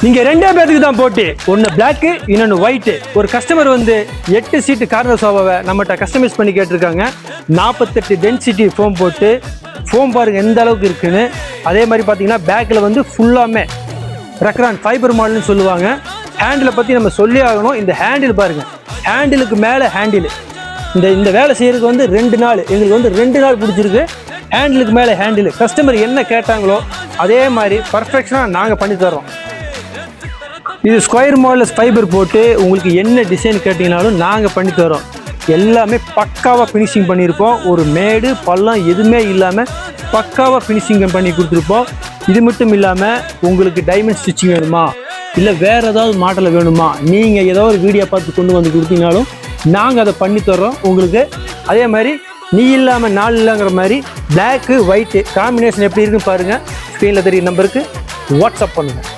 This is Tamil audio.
நீங்கள் ரெண்டே பேருக்கு தான் போட்டி, ஒன்று பிளாக்கு இன்னொன்று ஒயிட்டு. ஒரு கஸ்டமர் வந்து 8 சீட்டு கார்னர் சோஃபாவை நம்மகிட்ட கஸ்டமைஸ் பண்ணி கேட்டிருக்காங்க. 48 டென்சிட்டி ஃபோம் போட்டு, ஃபோம் பாருங்க எந்த அளவுக்கு இருக்குன்னு. அதே மாதிரி பார்த்தீங்கன்னா பேக்கில் வந்து ஃபுல்லாமே ரெக்ரான் ஃபைபர் மாடல்னு சொல்லுவாங்க. ஹேண்டிலை பற்றி நம்ம சொல்லி ஆகணும். இந்த ஹேண்டில் பாருங்கள், ஹேண்டிலுக்கு மேலே ஹேண்டில். இந்த வேலை செய்கிறதுக்கு வந்து 2 நாள், எங்களுக்கு வந்து 2 நாள் பிடிச்சிருக்கு. ஹேண்டிலுக்கு மேலே ஹேண்டில், கஸ்டமர் என்ன கேட்டாங்களோ அதே மாதிரி பர்ஃபெக்ஷனாக நாங்கள் பண்ணி தரோம். இது ஸ்கொயர் மாடல் ஃபைபர் போட்டு உங்களுக்கு என்ன டிசைன் கேட்டிங்கனாலும் நாங்கள் பண்ணி தரோம். எல்லாமே பக்காவாக ஃபினிஷிங் பண்ணியிருப்போம். ஒரு மேடு பள்ளம் எதுவுமே இல்லாமல் பக்காவாக ஃபினிஷிங் பண்ணி கொடுத்துருப்போம். இது மட்டும் இல்லாமல் உங்களுக்கு டைமண்ட் ஸ்டிச்சிங் வேணுமா, இல்லை வேறு ஏதாவது மாடலில் வேணுமா, நீங்கள் ஏதோ ஒரு வீடியோ பார்த்து கொண்டு வந்து கொடுத்தீங்கனாலும் நாங்கள் அதை பண்ணி தர்றோம் உங்களுக்கு. அதே மாதிரி நீ இல்லாமல் நாள் இல்லைங்கிற மாதிரி பிளாக்கு ஒயிட்டு காம்பினேஷன் எப்படி இருக்குன்னு பாருங்கள். ஸ்க்ரீனில் தெரியும் நம்பருக்கு வாட்ஸ்அப் பண்ணுங்கள்.